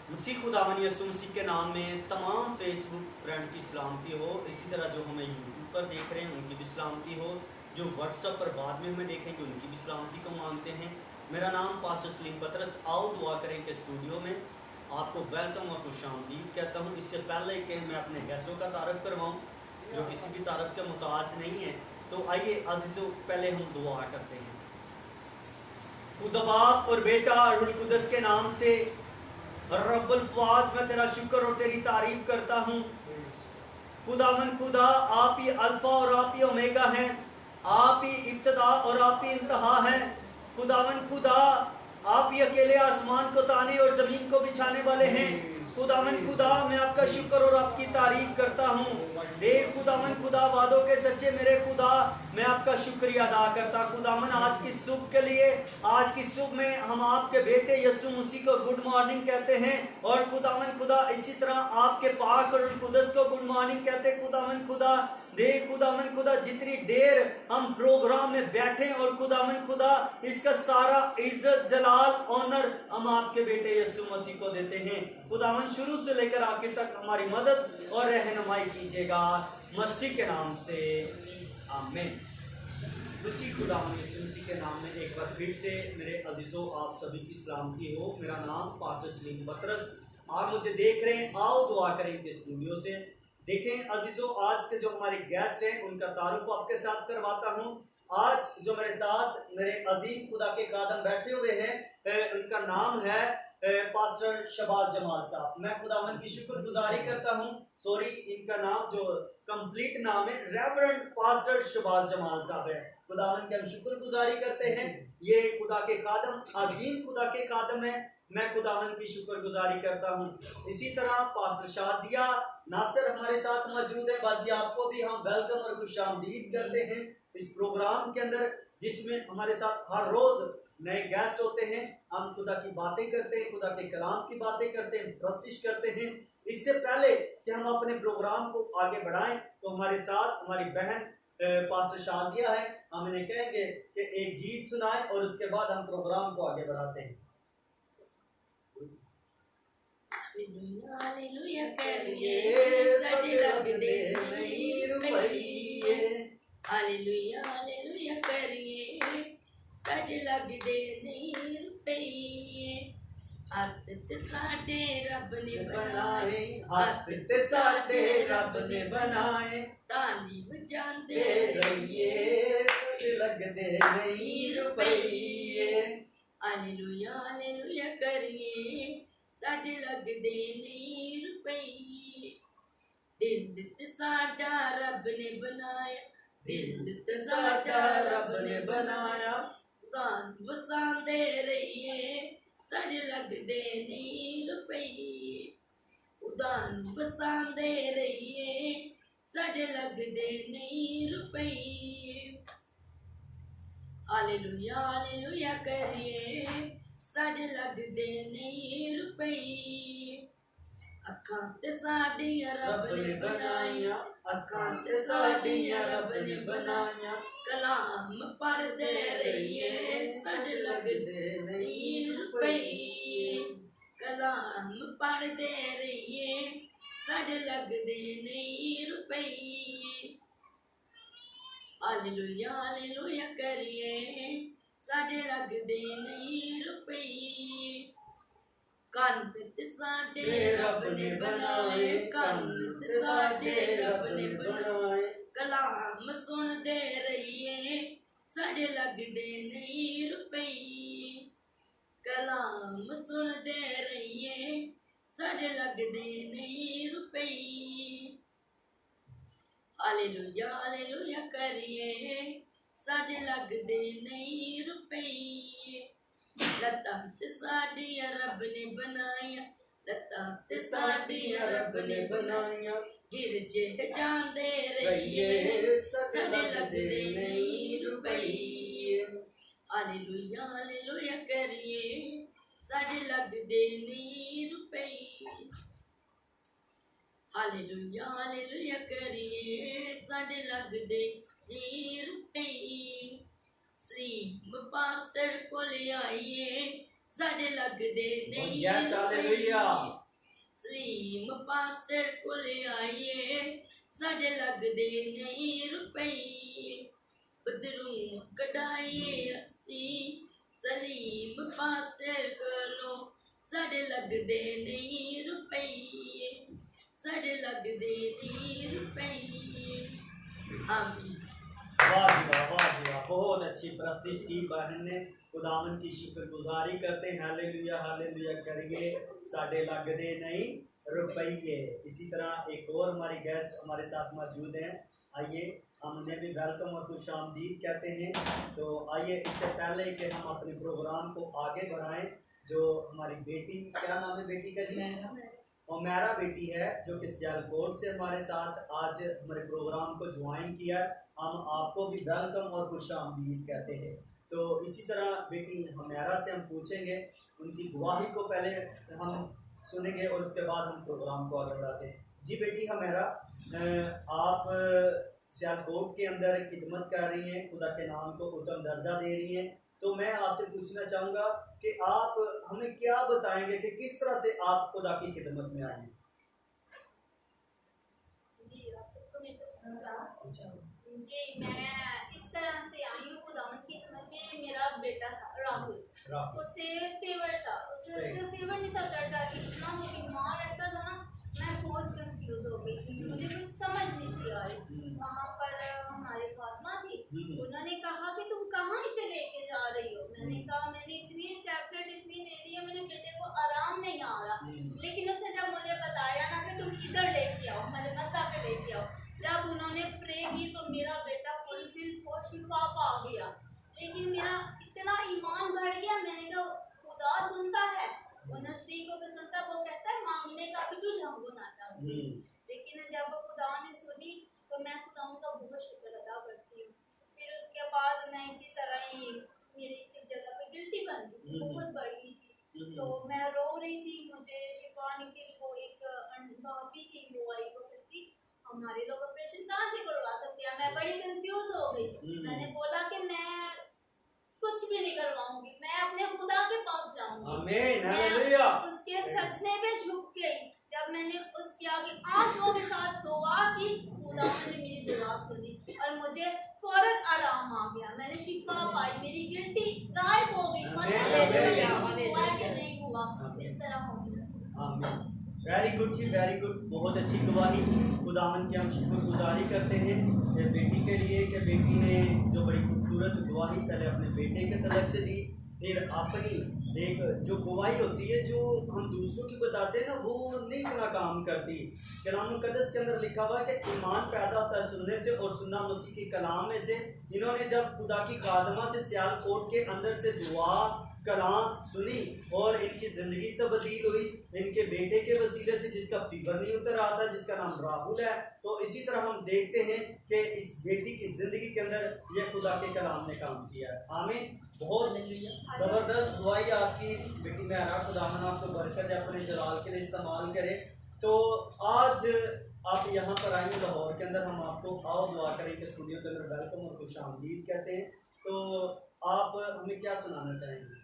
मसीह खुदावन यसु मसीह के नाम में तमाम फेसबुक फ्रेंड की सलामती हो। इसी तरह जो हमें यूट्यूब पर देख रहे हैं उनकी भी सलामती हो, जो व्हाट्सएप पर बाद में हमें देखेंगे उनकी भी सलामती को मांगते हैं। मेरा नाम पास्टर सलीम पतरस। आओ दुआ करें के स्टूडियो में आपको वेलकम और खुशामदीद कहता हूँ। इससे पहले कि मैं अपने गेस्टों का तारफ़ करवाऊँ जो किसी भी तारफ़ के मुताज नहीं है, तो आइए अज़ीज़ों पहले हम दुआ करते हैं। खुदा बाप और बेटा रूहुल कुद्दस के नाम से रब्बुल फ़ाज़, मैं तेरा शुक्र और तेरी तारीफ करता हूँ। खुदावन खुदा, आप ही अल्फा और आप ही ओमेगा हैं, आप ही इब्तिदा और आप ही इंतहा हैं। खुदावन खुदा, आप ही अकेले आसमान को ताने और ज़मीन को बिछाने वाले हैं। खुदावन खुदा, मैं आपका शुक्र और आपकी तारीफ करता हूँ। देव खुदावन खुदा, वादों के सच्चे मेरे खुदा, मैं आपका शुक्रिया अदा करता। खुदावन आज की सुबह के लिए, आज की सुबह में हम आपके बेटे यीशु मसीह को गुड मॉर्निंग कहते हैं, और खुदावन खुदा इसी तरह आपके पाक और कुदस को गुड मॉर्निंग कहते हैं। खुदावन खुदा देख खुदावन खुदा, जितनी देर हम प्रोग्राम में बैठे और खुदावन खुदा इसका सारा इज्जत जलाल ऑनर हम आपके बेटे यीशु मसीह को देते हैं। खुदावन शुरू से लेकर आखिर तक हमारी मदद और रहनुमाई कीजिएगा, मसीह के नाम से आमीन। उसी खुदावन यीशु मसीह के नाम में एक बार फिर से मेरे अजीजों आप सभी की सलामती हो। मेरा नाम पास्टर सलीम पतरस। आप मुझे देख रहे हैं, आओ दुआ करें के स्टूडियो से। देखें अजीजों, आज के जो हमारे गेस्ट हैं उनका तारुफ आपके साथ करवाता हूं। आज जो मेरे साथ मेरे अजीम खुदा के कादम बैठे हुए हैं, उनका नाम है पास्टर शबाज जमाल साहब। मैं खुदावन की शुक्रगुजारी करता हूं। सॉरी, इनका नाम जो कंप्लीट नाम है रेवरेंड पास्टर शबाज जमाल साहब है। खुदावन की हम शुक्रगुजारी करते हैं। ये खुदा के कादम, अजीम खुदा के कादम है। मैं खुदावन की शुक्रगुजारी करता हूँ। इसी तरह पास्टर शाजिया नासिर हमारे साथ मौजूद है। बाजी, आपको भी हम वेलकम और खुशामदीद करते हैं इस प्रोग्राम के अंदर, जिसमें हमारे साथ हर रोज नए गेस्ट होते हैं। हम खुदा की बातें करते हैं, खुदा के कलाम की बातें करते हैं, प्रस्तिश करते हैं। इससे पहले कि हम अपने प्रोग्राम को आगे बढ़ाएं, तो हमारे साथ हमारी बहन पास्टर शाजिया है। हम इन्हें कहेंगे कि एक गीत सुनाएं और उसके बाद हम प्रोग्राम को आगे बढ़ाते हैं। हालेलुया करिए, सज लग दे नहीं रुपइए। हालेलुया हालेलुया करिए, सज लग दे नहीं रुपइए। हत्थ ते साडे रब ने बनाए, हत्थ ते साडे रब ने बनाए, ताली बजांदे रहिए, सज लग दे नहीं रुपइए। हालेलुया हालेलुया करिए, साडे लगदे नहीं रुपइए। दिल ते साडा रब ने बनाया, दिल ते साडा रब ने बनाया। उदान वसांदे रहिए, साडे लगदे नहीं रुपइए। उदान वसांदे रहिए, साडे लगदे नहीं रुपइए। हालेलुया हालेलुया करिए, साडे लगदे नहीं रुपइए। अखां ते साडियां रब ने बनाइयां, अखां ते साडियां रब ने बनाइयां। कलाम पढ़दे रहिए, साडे लगदे नहीं रुपइए। कलाम पढ़दे रहिए, साडे लगदे नहीं रुपइए। हालेलुया हालेलुया करिए, साडे लगदे नहीं रुपइए। कंन ते साडे रब ने बनाए, कंन ते साडे रब ने बनाए। कलाम सुनदे रहिए, साडे लगदे नहीं रुपइए। कलाम सुनदे रहिए, साडे लगदे नहीं रुपइए। हालेलुया हालेलुया करिए, साडे लगदे नहीं रुपइए। लत्तां ते साडियां रब ने बनाइयां, लत्तां ते साडियां रब ने बनाइयां। गिरजे जांदे रहिए, साडे लगदे नहीं रुपइए। हालेलुया हालेलुया करिए, साडे लगदे नहीं रुपइए। हालेलुया हालेलुया करिए, साडे लगदे नहीं रुपइए। सलीम पास्टर कोल आइए, ਸਾਡੇ ਲੱਗਦੇ ਨਹੀਂ Yes, hallelujah. ਸਲੀਮ ਪਾਸਟਰ ਕੋਲ ਆਈਏ ਸਾਡੇ ਲੱਗਦੇ ਨਹੀਂ ਰੁਪਈਏ ਬਦਰੂ ਕਢਾਈਏ ਅਸੀਂ ਸਲੀਮ ਪਾਸਟਰ ਕੋਲੋਂ ਸਾਡੇ ਲੱਗਦੇ ਨਹੀਂ ਰੁਪਈਏ ਸਾਡੇ ਲੱਗਦੇ ਨਹੀਂ ਰੁਪਈਏ ਆਮੀन। वाह जी वाह, वाह जी वाह, बहुत अच्छी प्रस्तुति की बहन ने। खुदावन की शुक्रगुजारी करते हैं, हालेलुया हालेलुया करिए, साढ़े लगदे नहीं रुपये। इसी तरह एक और हमारी गेस्ट हमारे साथ मौजूद हैं, आइए हम उन्हें भी वेलकम और खुश आमदीद कहते हैं। तो आइए इससे पहले कि हम अपने प्रोग्राम को आगे बढ़ाएं, जो हमारी बेटी, क्या नाम है बेटी का जी? उमेरा बेटी है, जो कि सियालकोट से हमारे साथ आज हमारे प्रोग्राम को ज्वाइन किया। हम आपको भी वेलकम और खुश आमदीद कहते हैं। तो इसी तरह बेटी उमेरा से हम पूछेंगे, उनकी गवाही को पहले हम सुनेंगे और उसके बाद हम प्रोग्राम को आगे बढ़ाते हैं। जी बेटी उमेरा, आप सियालकोट के अंदर खिदमत कर रही हैं, खुदा के नाम को उत्तम दर्जा दे रही हैं। तो मैं आपसे पूछना चाहूँगा कि आप हमें क्या बताएंगे कि किस तरह से आप खुदा की खिदमत में आए हैं? जी, मैं इस तरह से आई हूँ खुदावंद की खिदमत में। मेरा बेटा था राहुल, उसे फीवर था, उसे फीवर नहीं था करता कि इतना वो बीमार रहता था ना, मैं बहुत कंफ्यूज हो गई, मुझे कुछ समझ नहीं थी आ रही। वहाँ पर हमारे फातिमा थी, उन्होंने कहा कि तुम कहाँ इसे लेके जा रही हो? मैंने कहा मैंने इतनी टैबलेट इतनी ले ली है, मेरे बेटे को आराम नहीं आ रहा। लेकिन उसने जब मुझे बताया ना कि तुम इधर लेके आओ, मेरे मस्ता पे लेके आओ, जब उन्होंने प्रे की तो मेरा बेटा फुलफिल हो शिफा पा गया। लेकिन मेरा इतना ईमान बढ़ गया, मैंने कहा खुदा सुनता है, वो नजदीकों को सुनता, वो कहता है मांगने का भी तुझे होना चाहिए। लेकिन जब खुदा ने सुनी तो मैं खुदा का बहुत शुक्र अदा करती हूँ। फिर उसके बाद मैं इसी तरह ही मेरी एक जगह पे गिल्टी बन गई, बहुत बड़ी थी, तो मैं रो रही थी, मुझे शिफा नहीं। फिर वो एक भाभी की वो आई, वो कहती हमारे लोग ऑपरेशन कहाँ से करवा सकते हैं? मैं बड़ी कंफ्यूज हो गई। मैंने बोला कि मैं कुछ भी नहीं करवाऊंगी, मैं अपने खुदा के पास जाऊंगी। आमीन हालेलुया। उसके सजने पे झुक गई। जब मैंने उसके आगे आंसुओं के साथ दुआ की, खुदा ने मेरी दुआ सुनी और मुझे फौरन आराम आ गया, मैंने शिफा पाई, मेरी गिल्टी गायब हो गई। हुआ कि नहीं हुआ, इस तरह हो गया। आमीन। वेरी गुड जी, वेरी गुड, बहुत अच्छी गवाही। खुदावन की हम शुक्रगुजारी करते हैं बेटी के लिए कि बेटी ने जो बड़ी खूबसूरत गवाही पहले अपने बेटे के तलक से दी, फिर अपनी एक जो गवाही होती है जो हम दूसरों की बताते हैं ना, वो नहीं इतना काम करती। कलाम मुकद्दस के अंदर लिखा हुआ कि ईमान पैदा होता है सुनने से और सुनना मसीह के कलाम में से। इन्होंने जब खुदा की खादमा से सियालकोट के अंदर से दुआ कलाम सुनी और इनकी ज़िंदगी तब्दील हुई, इनके बेटे के वसीले से, जिसका फीवर नहीं उतर रहा था, जिसका नाम राहुल है। तो इसी तरह हम देखते हैं कि इस बेटी की ज़िंदगी के अंदर यह खुदा के कलाम ने काम किया है। आमीन। बहुत ज़बरदस्त दुआई आपकी बेटी मेहरा, खुदावन आपको बरकत अपने जलाल के लिए इस्तेमाल करे। तो आज आप यहाँ पर आएंगे लाहौर के अंदर, हम आपको आओ दुआ करें कि स्टूडियो के अंदर वेलकम और खुश आमदीद कहते हैं। तो आप हमें क्या सुनाना चाहेंगे?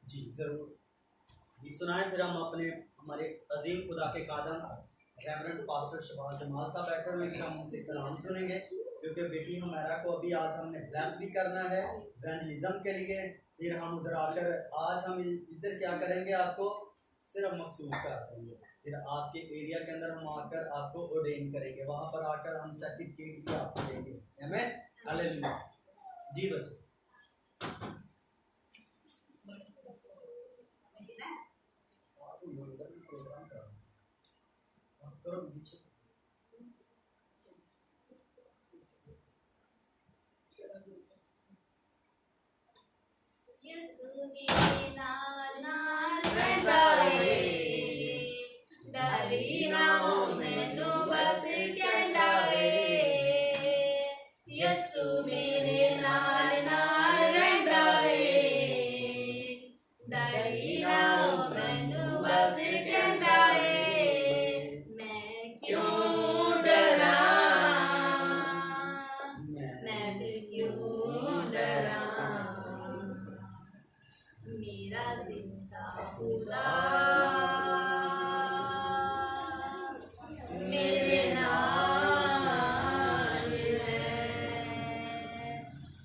जी ज़रूर जी सुनाएं। फिर हम हमारे अजीम खुदा के कादम रेवरेंड पास्टर शबाज जमाल साहब बैठे हुए, फिर हम उनसे कलाम सुनेंगे, क्योंकि बेटी हमारा को अभी आज हमने ब्लेस भी करना है इवेंजलिज्म के लिए। फिर हम उधर आकर आज हम इधर क्या करेंगे, आपको सिर्फ मखसूस कर देंगे। फिर आपके एरिया के अंदर हम आकर आपको ऑर्डेन करेंगे, वहाँ पर आकर हम सर्टिफिकेट भी आपको देंगे। आमीन हालेलुया। जी बच्चे यीशु मेरे नाल नाल रहंदा ए, डरी ना हो मैनू बस कहंदा ए। यीशु मेरे नाल नाल रहंदा ए, डरी ना हो मैनू बस कहंदा ए। मैं क्यों डरां, मैं फिर क्यों डरां, मेरा जिंदा खुदा मेरे नाल है।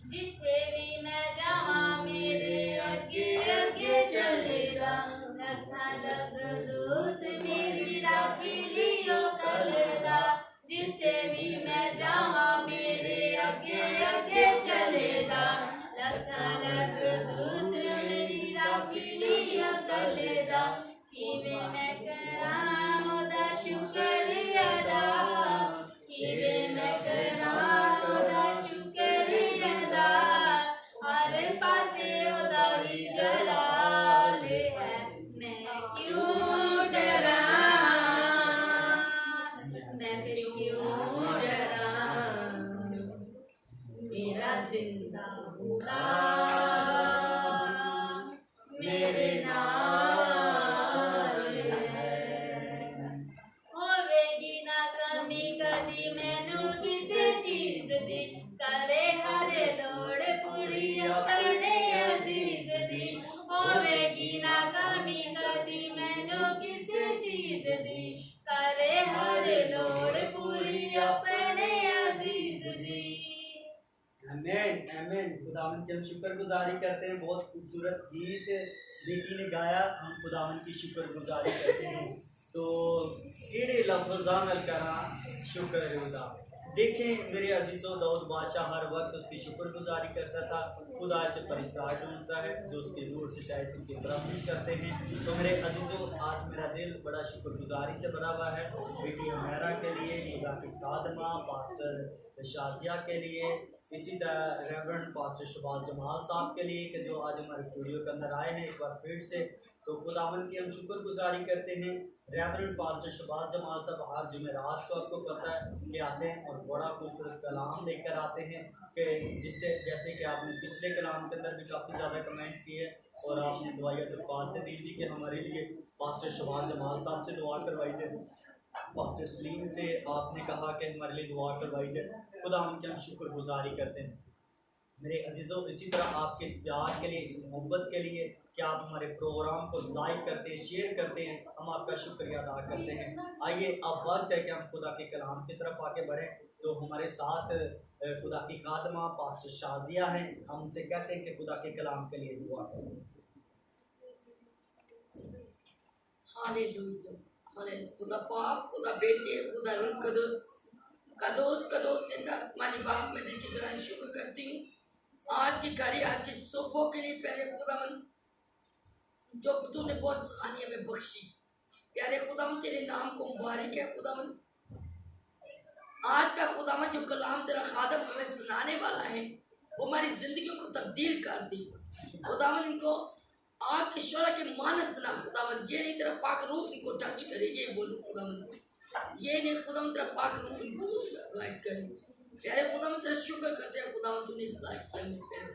जिथे भी मैं जावा मेरे अगे अगे चलेगा, लखा लग दूत मेरी राखी लियो कलदा। जिथे भी मैं जावा मेरे अगे अगे चलेगा, लखा लग दूत मेरी राखी लियो कलदा। किवें मैं करां ओदा शुक्र अदा, किवें मैं करां ओदा शुक्र अदा। हर पासे ओदा ही जलाल है, मैं क्यों डरां, मैं फिर क्यों डरां। मेरा जिंदा खुदा मेरे नाल है। होवेगी ना कमी कदी मैनू किसी चीज दी, करे हर लोड़ पूरी अपने अजीज दी। होवेगी ना कमी कदी मैनू किसी चीज दी, करे हर लोड़ पूरी अपने अजीज दी। आमीन आमीन। खुदावन की हम शुक्रगुजारी करते हैं। बहुत खूबसूरत गीत बेटी ने गाया, हम खुदावन की शुक्रगुजारी करते हैं। तो केड़े लफ्ज़ां नाल करा शुक्रगुजार। देखें मेरे अजीज़ों, दाऊद बादशाह हर वक्त उसकी शुक्रगुजारी करता था। खुदा से परिस्तार ढूंढता है जो उसके नूर से चाहे उसकी परवरिश करते हैं। तो मेरे अजीज़ों, आज मेरा दिल बड़ा शुक्रगुजारी से भरा हुआ है। बेटी हमेरा के लिए, खुदा की खादमा पास्टर शाजिया के लिए, इसी तरह रेवरेंड पास्टर शहबाज जमाल साहब के लिए कि जो आज हमारे स्टूडियो के अंदर आए हैं एक बार फिर से। तो खुदावन की हम शुक्रगुजारी करते हैं। रेवरेंड पास्टर शहबाज जमाल साहब हर जुमेरात को आपको पता है कि आते हैं और बड़ा खूबसूरत कलाम लेकर आते हैं कि जिससे जैसे कि आपने पिछले कलाम के अंदर भी काफ़ी ज़्यादा कमेंट्स किए और आपने दुआया दरख्वास्त दी थी कि हमारे लिए पास्टर शहबाज जमाल साहब से दुआ करवाई जाए। पास्टर सलीम से आपने कहा कि हमारे लिए दुआ करवाई जाए। खुदा उनकी हम शुक्रगुजारी करते हैं। मेरे अजीज़ों, इसी तरह आपके इस प्यार के लिए, इस मोहब्बत के लिए कि आप हमारे प्रोग्राम को लाइक करते हैं, शेयर करते हैं, हम आपका शुक्रिया अदा करते हैं। आइए अब वक्त है कि हम खुदा के कलाम की तरफ आगे बढ़ें। तो हमारे साथ खुदा की खादमा पास्टर शाजिया हैं। हम उनसे कहते हैं कि खुदा के कलाम के लिए दुआ करें। Hallelujah hallelujah. खुदा पाक, खुदा बेटे, खुदा रूह कदूस, कदोस कदोस जिंदा आसमानी बाप, मैं दिल की तरह शुक्र करती हूँ आज की घड़ी, आज की सुबह के लिए। प्यारे खुदावन जो तूने बहुत सानिया में बख्शी, प्यारे खुदावन तेरे नाम को मुबारक है। खुदावन आज का खुदावन जो कलाम तेरा खादम हमें सुनाने वाला है वो हमारी जिंदगियों को तब्दील कर दी। खुदावन इनको आग के शोला के मानत बना। खुदावन ये नहीं तेरा पाक रूह इनको टच करे, ये बोलो खुदावन, ये नहीं खुदावन तेरा पाक रूह इनको लाइक करे। प्यारे खुदावन तेरा शुक्र करते हैं खुदावन तूने इस लाइक किया। प्यारे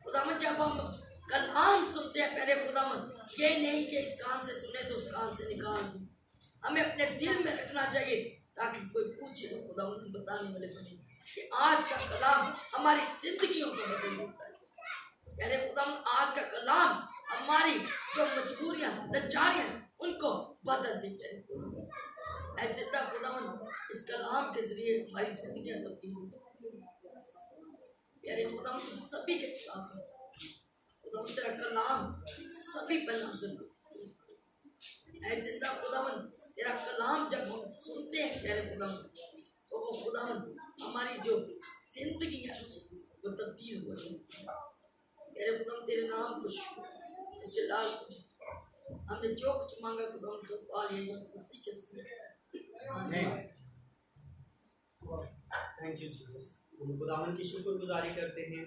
खुदावन जब हम कलाम सुनते हैं प्यारे खुदावन, ये नहीं कि इस कान से सुने तो उस कान से निकाल दो, हमें अपने दिल में रखना चाहिए ताकि कोई पूछे तो खुदावन बताने वाले बने कि आज का कलाम हमारी जिंदगियों को बदल देता है। प्यारे खुदावन आज का कलाम हमारी जो मजबूरियां लाचारियां उनको बदल देते हैं। ऐसे खुदावन इस कलाम के जरिए हमारी जिंदगियां तब्दील होती हैं। प्यारे खुदावन सभी के साथ खुदावन तेरा कलाम सभी पर नाज़िल हो। ऐ जिंदा खुदावन तेरा कलाम जब हम सुनते हैं प्यारे खुदावन तो वो खुदावन हमारी जो जिंदगी है वो तब्दील हो जाती है। प्यारे खुदावन तेरे नाम खुश जलाल हमने जो कुछ मांगा खुदावन तो पा लिया उसी के आमीन। Thank you Jesus. हम खुदावन की शुक्रगुजारी करते हैं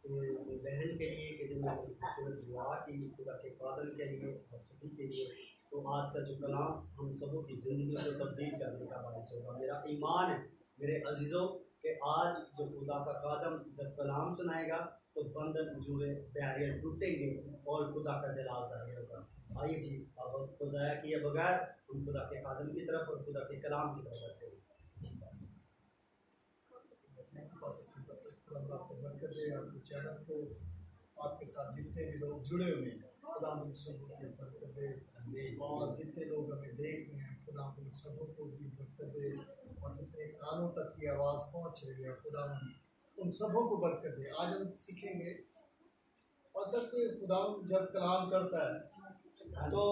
बहन के लिए कि जिन्होंने खूबसूरत दुआ की, खुदा के फादर के लिए और सभी के लिए। तो आज का जो कलाम हम सबों की ज़िंदगी को तब्दील करने का बायस होगा। मेरा ईमान है मेरे अजीज़ों कि आज जो खुदा का खादम जब कलाम सुनाएगा तो बंधन जुड़े बैरियर टूटेंगे और खुदा का जलाल ज़ाहिर होगा। आइए जी, अब को ज़ाया किए बगैर हम खुदा के खादम की तरफ और खुदा के कलाम की तरफ बढ़ते हैं। आपके साथ जितने भी लोग जुड़े हुए हैं, खुदा उन सबों की बरकत दे, और जितने लोग हमें देख रहे हैं खुदा उन सबों को भी बरकत दे, और जितने कानों तक की आवाज़ पहुंच रही है खुदा उन सबों को बरकत दे। आज हम सीखेंगे, और सब खुदा जब कलाम करता है तो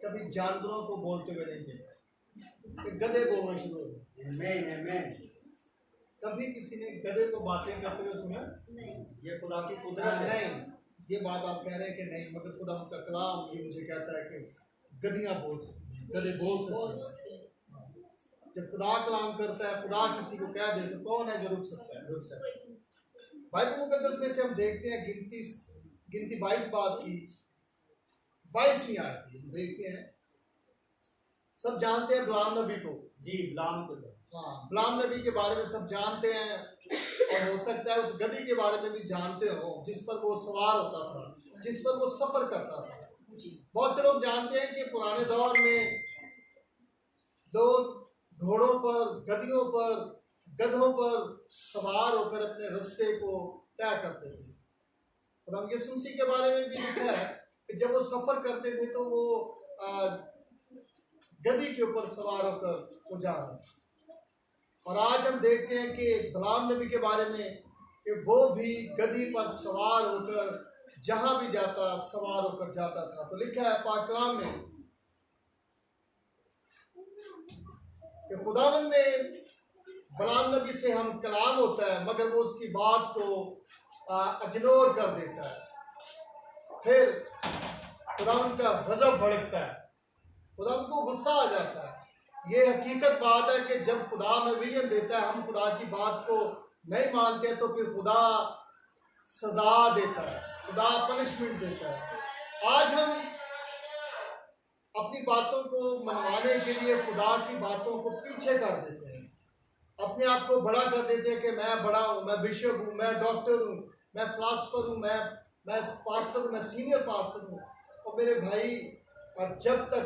कभी जानवरों को बोलते हुए नहीं देखा कि गधे बोलना शुरू हो गए। कभी किसी ने गधे को बातें करते हुए सुना? ये खुदा की कुदरत है। नहीं, ये बात आप कह रहे हैं कि नहीं, मगर खुदा का कलाम ये मुझे कहता है कि गधियां बोल सकती हैं, गधे बोल सकते हैं। जब खुदा कलाम करता है, खुदा किसी को कह दे तो कौन है जो रुक सकता है? रुक सकता है। बाइबल मुकद्दस में से हम देखते हैं गिनती 22 बाब की 22वीं आयत हम देखते हैं। सब जानते हैं बिलाम नबी को। जी, बिलाम को। हाँ, बिलाम नबी के बारे में सब जानते हैं, और हो सकता है उस गधी के बारे में भी जानते हो जिस पर वो सवार होता था, जिस पर वो सफर करता था। बहुत से लोग जानते हैं कि पुराने दौर में लोग घोड़ों पर, गधियों पर, गधों पर सवार होकर अपने रास्ते को तय करते थे। और हम यीशु मसीह के बारे में भी लिखा है कि जब वो सफर करते थे तो वो गधी के ऊपर सवार होकर वो जा रहा था। और आज हम देखते हैं कि बिलाम नबी के बारे में कि वो भी गधी पर सवार होकर जहां भी जाता सवार होकर जाता था। तो लिखा है पाक कलाम में कि खुदावंद ने बिलाम नबी से हम कलाम होता है, मगर वो उसकी बात को इग्नोर कर देता है। फिर खुदावंद का गजब भड़कता है, खुदावंद को गुस्सा आ जाता है। ये हकीकत बात है कि जब खुदा हमें विजन देता है, हम खुदा की बात को नहीं मानते तो फिर खुदा सजा देता है, खुदा पनिशमेंट देता है। आज हम अपनी बातों को मनवाने के लिए खुदा की बातों को पीछे कर देते हैं, अपने आप को बड़ा कर देते हैं कि मैं बड़ा हूँ, मैं बिशप हूँ, मैं डॉक्टर हूँ, मैं फिलासफर हूँ, मैं पास्टर हूँ, मैं सीनियर पास्टर हूँ। और मेरे भाई, और जब तक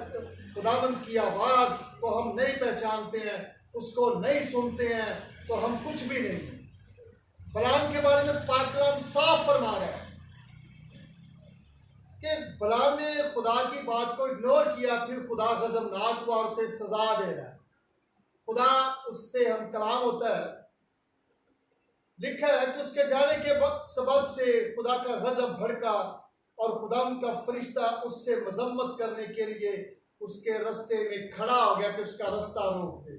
खुदावंद की आवाज़ को हम नहीं पहचानते हैं, उसको नहीं सुनते हैं, तो हम कुछ भी नहीं हैं। बिलाम के बारे में पाक कलाम साफ फरमा रहा है कि बिलाम ने खुदा की बात को इग्नोर किया, फिर खुदा गजबनाक हुआ और उसे सजा दे रहा है। खुदा उससे हम कलाम होता है। लिखा है कि उसके जाने के सबब से खुदा का गजब भड़का और खुदा का फरिश्ता उससे मजम्मत करने के लिए उसके रास्ते में खड़ा हो गया कि उसका रास्ता रोक दे।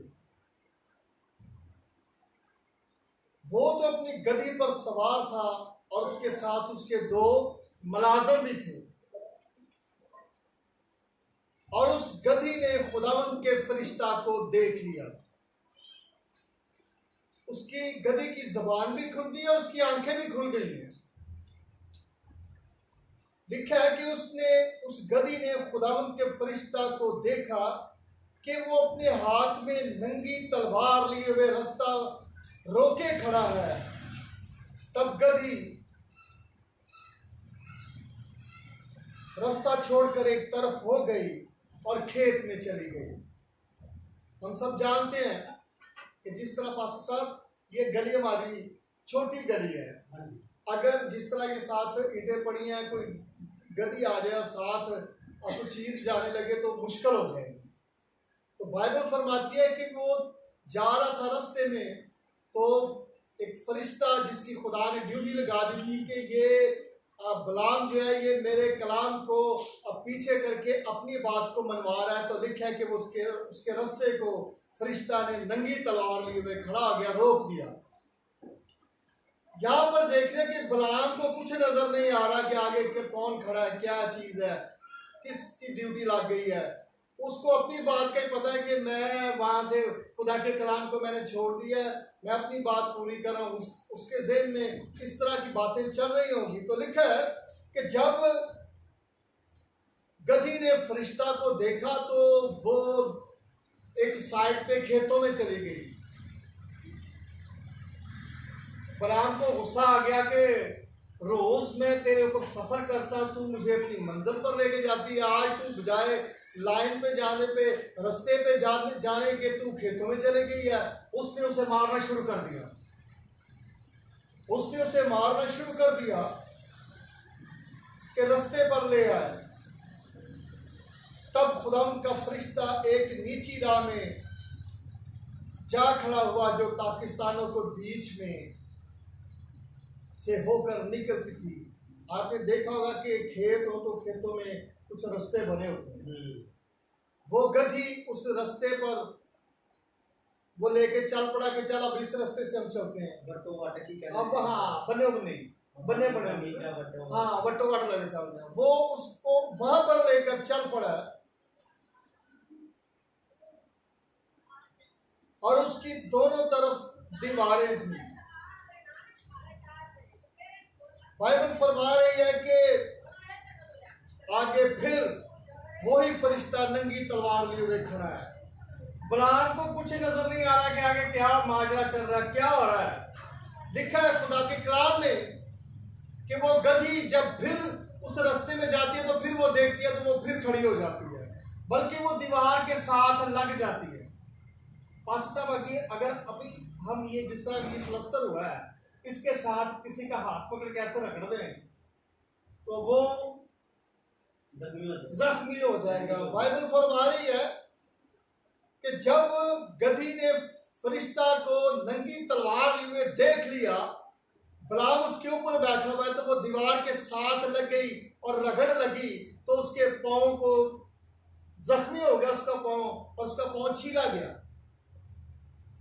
वो तो अपनी गधी पर सवार था और उसके साथ उसके 2 मुलाजिम भी थे, और उस गधी ने खुदावंद के फरिश्ता को देख लिया। उसकी गधी की जबान भी खुल गई और उसकी आंखें भी खुल गई हैं। लिखा है कि उस गधी ने खुदावंद के फरिश्ता को देखा कि वो अपने हाथ में नंगी तलवार लिए हुए रास्ता रोके खड़ा है। तब गधी रास्ता छोड़कर एक तरफ हो गई और खेत में चली गई। हम सब जानते हैं कि जिस तरह पास्टर साहब ये गली हमारी छोटी गली है, अगर जिस तरह के साथ ईंटें पड़ी हैं, कोई गधी आ जाए और साथ और कुछ चीज जाने लगे तो मुश्किल हो जाएगी। तो बाइबल फरमाती है कि वो जा रहा था रास्ते में, तो एक फरिश्ता जिसकी खुदा ने ड्यूटी लगा दी थी कि ये बिलाम जो है ये मेरे कलाम को अब पीछे करके अपनी बात को मनवा रहा है। तो लिखा है कि वो उसके रास्ते को फरिश्ता ने नंगी तलवार लिए हुए खड़ा हो गया, रोक दिया। यहाँ पर देखने के बिलाम को कुछ नजर नहीं आ रहा कि आगे के कौन खड़ा है, क्या चीज है, किसकी ड्यूटी लग गई है। उसको अपनी बात का ही पता है कि मैं वहां से खुदा के कलाम को मैंने छोड़ दिया है, मैं अपनी बात पूरी कर रहा हूँ। उसके ज़हन में किस तरह की बातें चल रही होंगी। तो लिखा है कि जब गधी ने फरिश्ता को देखा तो वो एक साइड पे खेतों में चली गई। बिलाम को गुस्सा आ गया कि रोज मैं तेरे ऊपर सफर करता, तू मुझे अपनी मंजिल पर लेके जाती है, आज तू बजाय लाइन पे जाने पे, रास्ते पे जाने के तू खेतों में चली गई है। उसने उसे मारना शुरू कर दिया। उसने उसे मारना शुरू कर दिया कि रास्ते पर ले आए। तब खुदा का फरिश्ता एक नीची राह में जा खड़ा हुआ जो पाकिस्तानों को बीच में से होकर निकलती थी। आपने देखा होगा कि खेत हो तो खेतों में कुछ रास्ते बने होते हैं। वो गधी उस रास्ते पर वो लेके चल पड़ा कि चल अब इस रास्ते से हम चलते हैं। अब हाँ बने बने हाँ वट्टो वाट लगे चलते हैं। वो उसको वहां पर लेकर चल पड़ा और उसकी दोनों तरफ दीवारें थी। बाइबल फरमा रही है कि आगे फिर वही फरिश्ता नंगी तलवार लिए हुए खड़ा है। बलाम को कुछ नजर नहीं आ रहा कि आगे क्या माजरा चल रहा है, क्या हो रहा है। लिखा है खुदा के कलाम में कि वो गधी जब फिर उस रास्ते में जाती है तो फिर वो देखती है तो वो फिर खड़ी हो जाती है, बल्कि वो दीवार के साथ लग जाती है। पास्टर साहब अगर अभी हम ये जिस तरह ये प्लस्तर हुआ है इसके साथ किसी का हाथ पकड़ के ऐसे रगड़ दें तो वो जख्मी हो जाएगा। बाइबल फरमा रही है कि जब गधी ने फरिश्ता को नंगी तलवार लिए हुए देख लिया, बलाम उसके ऊपर बैठा हुआ है, तो वो दीवार के साथ लग गई और रगड़ लगी तो उसके पांव को जख्मी हो गया उसका पांव, और उसका पांव छीला गया।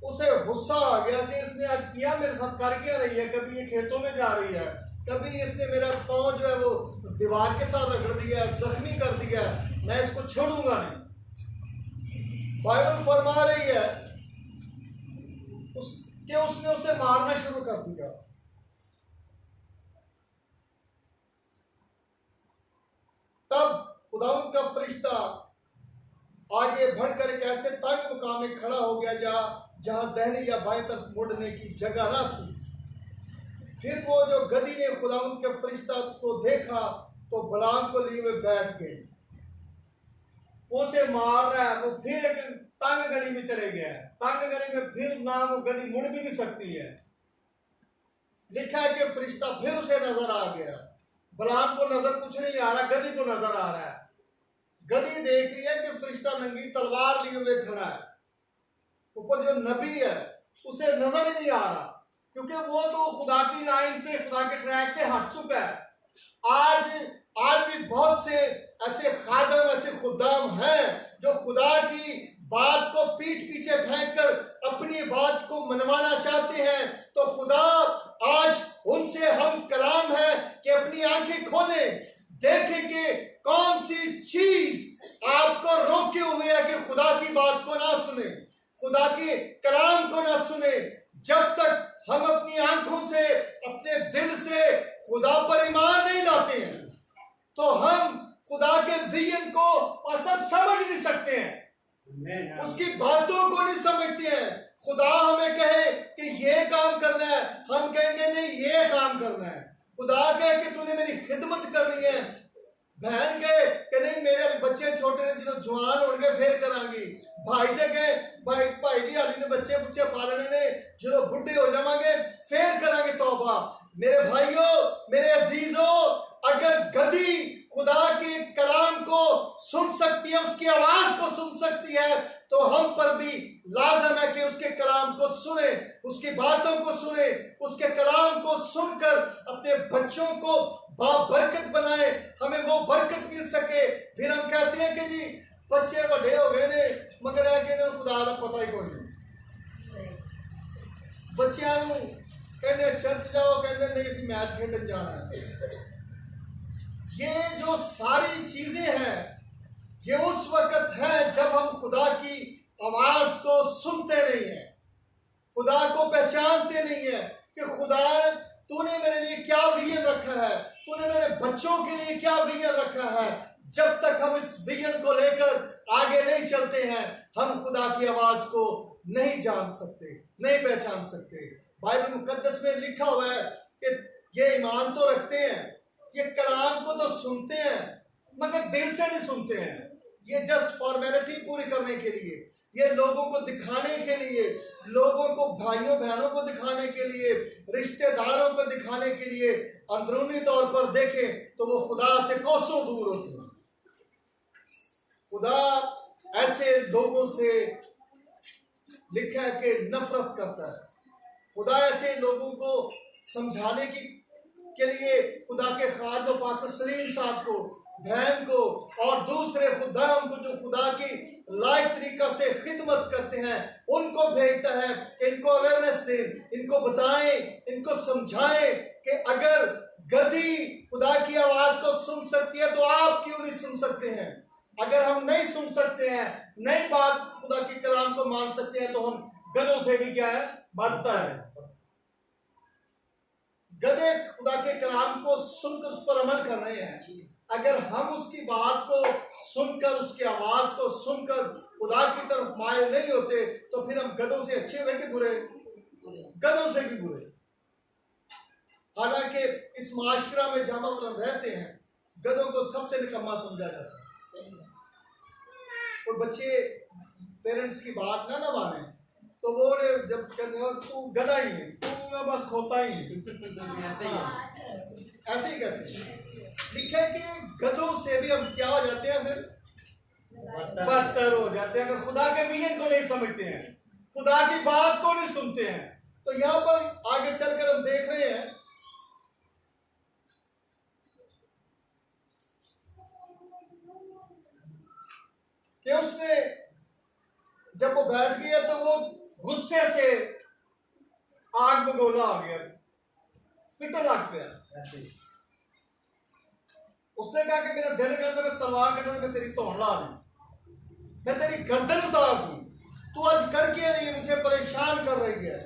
उसे गुस्सा आ गया कि इसने आज किया मेरे साथ कर क्या रही है, कभी ये खेतों में जा रही है, कभी इसने मेरा पांव जो है वो दीवार के साथ रगड़ दिया, जख्मी कर दिया, मैं इसको छोड़ूंगा नहीं। बाइबल फरमा रही है कि उसने उसे मारना शुरू कर दिया। तब खुदावंद का फरिश्ता आगे बढ़कर एक ऐसे तंग मुकाम में खड़ा हो गया जहां दाहिनी या बाएं तरफ मुड़ने की जगह ना थी। फिर वो जो गधी ने खुदावंद के फरिश्ता को देखा तो बलाम को लिए हुए बैठ गए। उसे मार रहा है, वो फिर एक तंग गली में चले गया। तंग गली में फिर ना वो गधी मुड़ भी नहीं सकती है। लिखा है कि फरिश्ता फिर उसे नजर आ गया। बलाम को नजर कुछ नहीं आ रहा, गधी को नजर आ रहा है। गधी देख रही है कि फरिश्ता नंगी तलवार लिए हुए खड़ा है। ऊपर जो नबी है उसे नजर ही नहीं आ रहा, क्योंकि वो तो खुदा की लाइन से, खुदा के ट्रैक से हट चुका है। आज भी बहुत से ऐसे खादम, ऐसे खुदाम हैं जो खुदा की बात को पीठ पीछे फेंक कर अपनी बात को मनवाना चाहते हैं। तो खुदा आज उनसे हम कलाम है कि अपनी आंखें खोलें, देखें कि कौन सी चीज आपको रोके हुए है कि खुदा की बात को ना सुने, खुदा के कलाम को ना सुने। जब तक हम अपनी आंखों से, अपने दिल से खुदा पर ईमान नहीं लाते हैं तो हम खुदा के विजन को सब समझ नहीं सकते हैं, उसकी बातों को नहीं समझते हैं। खुदा हमें कहे कि ये काम करना है, हम कहेंगे नहीं ये काम करना है। खुदा कहे कि तूने मेरी खिदमत करनी है, बहन कहे कि नहीं मेरे बच्चे छोटे ने जो जवान हो गए फिर करांगी, भाई से कहे भाई जी हाली ने बच्चे बुच्चे पालने ने जो बुढ़े हो जावांगे फिर करांगे तौबा। मेरे भाइयों, मेरे अजीजों, अगर गधी खुदा के कलाम को सुन सकती है, उसकी आवाज को सुन सकती है, तो हम पर भी लाजम है कि उसके कलाम को सुने, उसकी बातों को सुने, उसके कलाम को सुनकर अपने बच्चों को बाबरकत बनाए, हमें वो बरकत मिल सके। फिर हम कहते हैं कि जी बच्चे बड़े हो गए ने मगर है कि खुदा का पता ही कोई नहीं। बच्चों कहने चर्च जाओ, कहते नहीं इस मैच खेलन जाना है। ये जो सारी चीजें हैं ये उस वक्त है जब हम खुदा की आवाज को सुनते नहीं है, खुदा को पहचानते नहीं है कि खुदा तूने मेरे लिए क्या विजन रखा है, तूने मेरे बच्चों के लिए क्या विजन रखा है। जब तक हम इस विजन को लेकर आगे नहीं चलते हैं हम खुदा की आवाज को नहीं जान सकते, नहीं पहचान सकते। बाइबल मुकद्दस में लिखा हुआ है कि ये ईमान तो रखते हैं, ये कलाम को तो सुनते हैं मगर दिल से नहीं सुनते हैं, ये जस्ट फॉर्मेलिटी पूरी करने के लिए। ये लोगों को दिखाने के लिए, लोगों को, भाइयों बहनों को दिखाने के लिए, रिश्तेदारों को दिखाने के लिए अंदरूनी तौर पर देखें तो वो खुदा से कोसों दूर होते हैं। खुदा ऐसे लोगों से लिखा है कि नफरत करता है। खुदा ऐसे लोगों को समझाने के लिए खुदा के खादिम पाक सलीम साहब को, बहन को और दूसरे खुदाम को जो खुदा की लायक तरीका से खिदमत करते हैं उनको भेजता है कि इनको अवेयरनेस दें, इनको बताएं, इनको समझाएं कि अगर गधी खुदा की आवाज को सुन सकती है तो आप क्यों नहीं सुन सकते हैं। अगर हम नहीं सुन सकते हैं, नई बात खुदा के कलाम को मान सकते हैं, तो हम गधों से भी क्या है, बदतर है। गधे खुदा के कलाम को सुनकर उस पर अमल कर रहे हैं। अगर हम उसकी बात को सुनकर, उसकी आवाज को सुनकर खुदा की तरफ मायल नहीं होते तो फिर हम गधों से अच्छे हुए कि बुरे? गधों से भी बुरे। हालांकि इस माशरा में जहां हम रहते हैं गधों को सबसे निकम्मा समझा जाता है। और बच्चे पेरेंट्स की बात ना माने तो वो जब तू गधा ही है, तू बस खोता ही है, ऐसे ही कहते हैं। लिखे कि गधों से भी हम क्या हो जाते हैं, फिर बदतर हो जाते हैं। अगर खुदा के विजन को नहीं समझते हैं, खुदा की बात को नहीं सुनते हैं, तो यहां पर आगे चलकर हम देख रहे हैं कि उसने जब वो बैठ गया तो वो गुस्से से आग में गोला आ गया, पिटल लग गया। उसने कहा कि मेरा दिल करता मैं तलवार कटा, मैं तेरी तोड़ ला दूं, मैं तेरी गर्दन उतार दूं, तू आज करके नहीं मुझे परेशान कर रही है।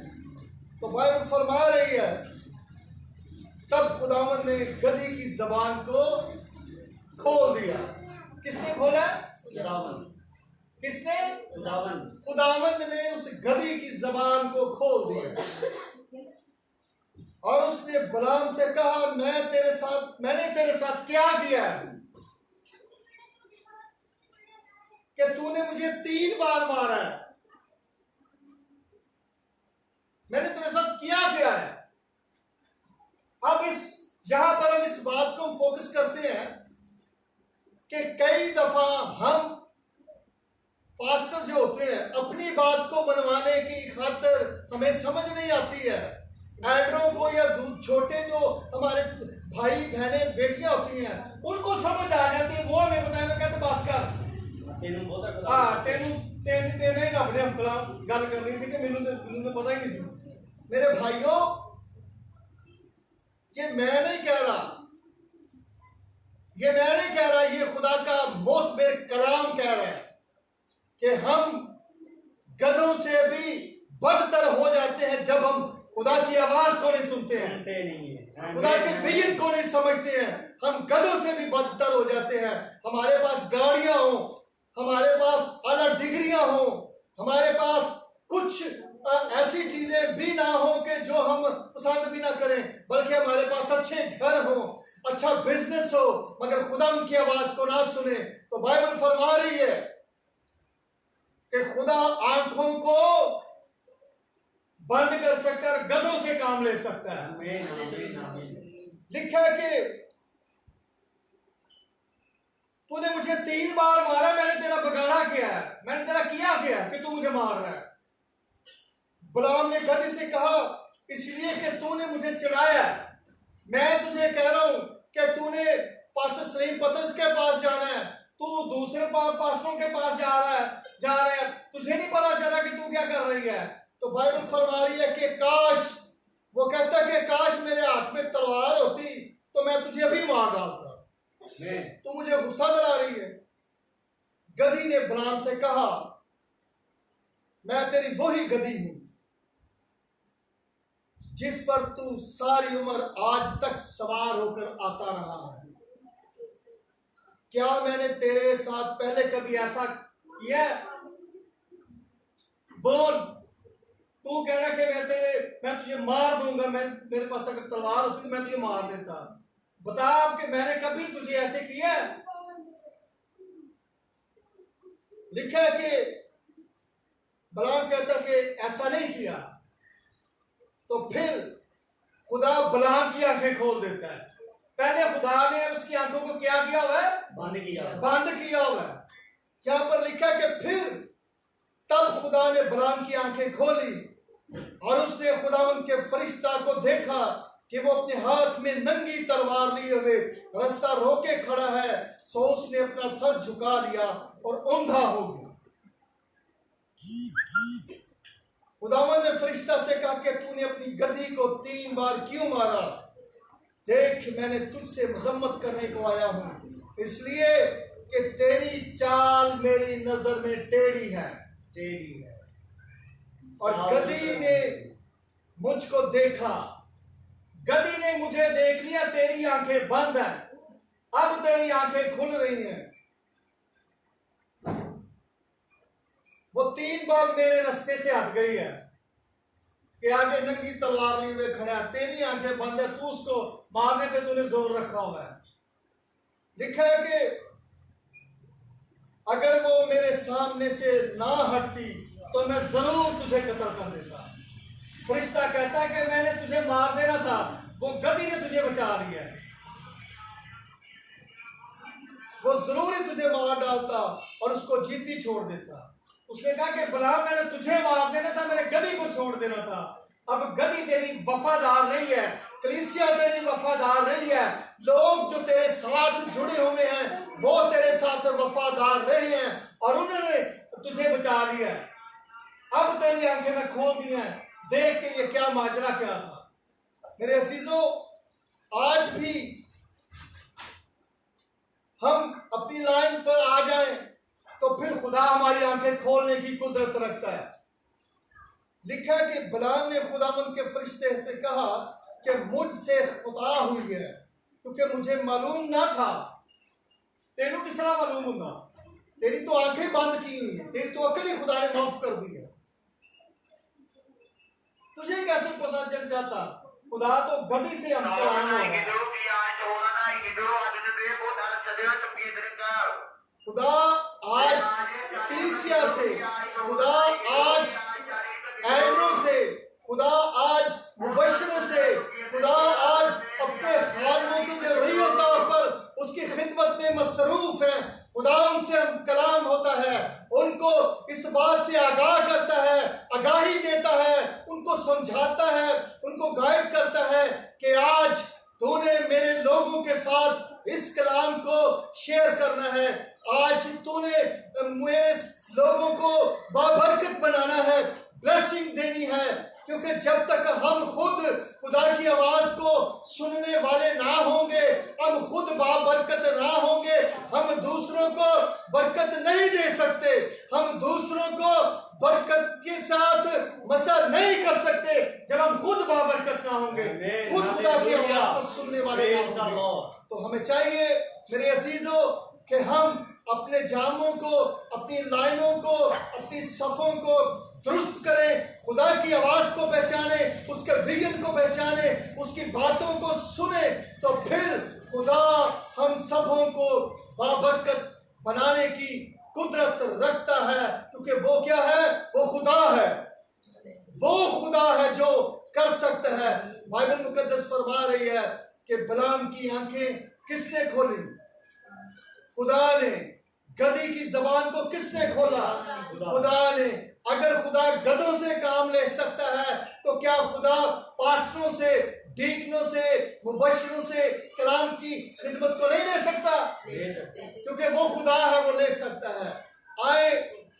तो बाइबल फरमा रही है तब खुदावंद ने गधी की जबान को खोल दिया। किसने खोला? खुदावंद। किसने? खुदावंद। खुदावंद ने उस गधी की जबान को खोल दिया और उसने बलाम से कहा मैंने तेरे साथ क्या किया है कि तूने मुझे 3 बार मारा है? मैंने तेरे साथ क्या किया है? अब यहां पर हम इस बात को फोकस करते हैं कि कई दफा हम पास्टर जो होते हैं अपनी बात को मनवाने की खातिर हमें समझ नहीं आती है। एल्डरों को या छोटे जो हमारे भाई बहनें बेटियां होती हैं उनको समझ आ जाती है। वो हमें बताए तो कहते बस कर तेने अपने गल करनी सी कि मैनू तो पता ही नहीं सी। मेरे भाइयों, ये मैं नहीं कह रहा, ये खुदा का मोहतबर कलाम कह रहा है कि हम गधों से भी बदतर हो जाते हैं जब हम खुदा की आवाज को नहीं सुनते हैं, खुदा के विजन को नहीं समझते हैं। हम गधों से भी बदतर हो जाते हैं। हमारे पास गाड़ियां हो, हमारे पास अलग डिग्रियां हो, हमारे पास कुछ ऐसी चीजें भी ना हो कि जो हम पसंद भी ना करें, बल्कि हमारे पास अच्छे घर हो, अच्छा बिजनेस हो, मगर खुदा उनकी आवाज को ना सुने। तो बाइबल फरमा रही है कि खुदा आंखों को बंद कर सकता है और गधों से काम ले सकता है। लिखा है कि तूने मुझे 3 बार मारा, मैंने तेरा बगाड़ा किया है, मैंने तेरा किया कि तू मुझे मार रहा है। गुलाम ने गधी से कहा इसलिए कि तूने मुझे चिढ़ाया। मैं तुझे कह रहा हूं कि तूने पास्टर सलीम पतरस के पास जाना है, तू दूसरे पास्टरों के पास जा रहा है, तुझे नहीं पता चला कि तू क्या कर रही है। तो बाइबल फरमा रही है कि काश, वो कहता है कि काश मेरे हाथ में तलवार होती तो मैं तुझे अभी मार डालता, तू मुझे गुस्सा दिला रही है। गधी ने बलाम से कहा मैं तेरी वही गधी हूं जिस पर तू सारी उम्र आज तक सवार होकर आता रहा है। क्या मैंने तेरे साथ पहले कभी ऐसा किया? बोल, तू कह रहा कि मैं तुझे मार दूंगा, मेरे पास अगर तलवार होती तो मैं तुझे मार देता। बता कि मैंने कभी तुझे ऐसे किया? लिखा है कि बलाम कहता कि ऐसा नहीं किया, तो फिर खुदा बलाम की आंखें खोल देता है। पहले खुदा ने उसकी आंखों को क्या किया हुआ है? बंद किया। बंद किया हुआ है। यहाँ पर लिखा कि फिर तब खुदा ने बलाम की आंखें खोली और उसने खुदावन के फरिश्ता को देखा कि वो अपने हाथ में नंगी तलवार लिए हुए रास्ता रोके खड़ा है। सो उसने अपना सर झुका लिया और अंधा हो गया। खुदावन ने फरिश्ता से कहा कि तूने अपनी गधी को 3 बार क्यों मारा? देख, मैंने तुझसे मजम्मत करने को आया हूं, इसलिए कि तेरी चाल मेरी नजर में टेढ़ी है। और गधी ने मुझको देखा, गधी ने मुझे देख लिया, तेरी आंखें बंद हैं, अब तेरी आंखें खुल रही हैं। वो 3 बार मेरे रास्ते से हट गई है कि आगे नंगी तलवार लिए हुए खड़ा है, तेरी आंखें बंद है, तू उसको मारने पे तूने जोर रखा हुआ है। लिखा है कि अगर वो मेरे सामने से ना हटती तो मैं जरूर तुझे कत्ल कर देता। फरिश्ता कहता है कि मैंने तुझे मार देना था, वो गधी ने तुझे बचा लिया, वो जरूर ही तुझे मार डालता और उसको जीती छोड़ देता। उसने कहा कि बलाम, मैंने तुझे मार देना था, मैंने गधी को छोड़ देना था। अब गधी तेरी वफादार नहीं है, कलीसिया तेरी वफादार नहीं है, लोग जो तेरे साथ जुड़े हुए हैं वो तेरे साथ वफादार नहीं हैं और उन्होंने तुझे बचा लिया। अब तेरी आंखें मैं खोल दी हैं, देख के ये क्या माजरा क्या था। मेरे अजीजों, आज भी हम अपनी लाइन पर आ जाएं तो फिर खुदा हमारी आंखें खोलने की कुदरत रखता है। लिखा है कि बलाम ने खुदावंद के फरिश्ते से कहा कि मुझसे खुदा हुई है, क्योंकि मुझे मालूम ना था। तेनू किस तरह मालूम होगा? तेरी तो आंखें बंद की हुई है, तेरी तो अकल ही खुदा ने माफ कर दी है। तुझे कैसे पता चल जाता? खुदा तो गधी से हम कलाम हो रहा है। खुदा आज कलीसिया से, खुदा आज एल्डरों से, खुदा आज मुबश्शिरों से, खुदा आज अपने खादमों से जो रियल तौर पर उसकी खिदमत में मसरूफ है, खुदा उनसे हम कलाम होता है, उनको इस बात से आगाह करता है, आगाही देता है, उनको समझाता है, उनको गाइड करता है कि आज तूने मेरे लोगों के साथ इस कलाम को शेयर करना है, आज तूने मेरे लोगों को बाबरकत बनाना है, ब्लेसिंग देनी है। क्योंकि जब तक हम खुद खुदा की आवाज को सुनने वाले ना होंगे, हम खुद बाबरकत ना होंगे, हम दूसरों को बरकत नहीं दे सकते, हम दूसरों को बरकत के साथ मसा नहीं कर सकते जब हम खुद बाबरकत ना होंगे, खुद खुदा की आवाज को सुनने वाले ना होंगे। तो हमें चाहिए मेरे अजीजों कि हम अपने जामों को, अपनी लाइनों को, अपनी सफ़ों को दुरुस्त करें, खुदा की आवाज़ को पहचाने, उसके विजन को पहचाने, उसकी बातों को सुने, तो फिर खुदा हम सबों को बाबरकत बनाने की कुदरत रखता है। क्योंकि वो क्या है? वो खुदा है, वो खुदा है जो कर सकता है। बाइबल मुकद्दस फरमा रही है कि बलाम की आंखें किसने खोली? खुदा ने। गधी की जबान को किसने खोला? खुदा ने। अगर खुदा गधों से काम ले सकता है तो क्या खुदा पास्टरों से, डीकनों से, मुबश्शिरों से कलाम की खिदमत को नहीं ले सकता? ले सकते हैं, क्योंकि वो खुदा है, वो ले सकता है। आए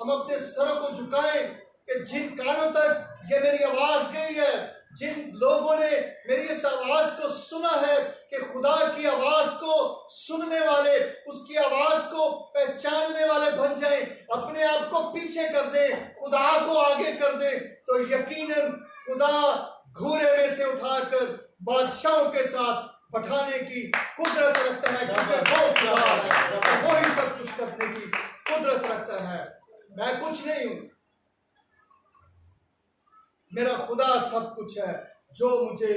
हम अपने सरों को झुकाएं कि जिन कानों तक ये मेरी आवाज गई है, जिन लोगों ने मेरी इस आवाज को सुना है, कि खुदा की आवाज को सुनने वाले, उसकी आवाज को पहचानने वाले बन जाएं, अपने आप को पीछे कर दें, खुदा को आगे कर दें, तो यकीनन खुदा घूरे में से उठाकर बादशाहों के साथ बैठाने की कुदरत रखता है। क्योंकि वो खुदा है, वो ही सब कुछ करने की कुदरत रखता है। मैं कुछ नहीं हूं, मेरा खुदा सब कुछ है, जो मुझे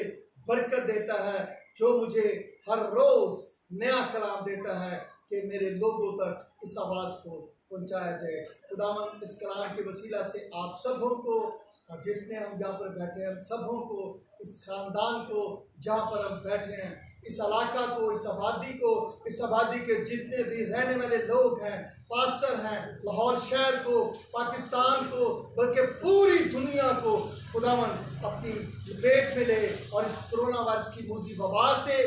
बरकत देता है, जो मुझे हर रोज नया कलाम देता है कि मेरे लोगों तक इस आवाज को पहुँचाया जाए। खुदावन इस कलाम के वसीला से आप सबों को, जितने हम यहाँ पर बैठे हैं, हम सबों को, इस खानदान को जहाँ पर हम बैठे हैं, इस इलाका को, इस आबादी के जितने भी रहने वाले लोग हैं, पास्टर हैं, लाहौर शहर को, पाकिस्तान को, बल्कि पूरी दुनिया को खुदावन अपनी लपेट में ले और इस कोरोना वायरस की मूजी वबा से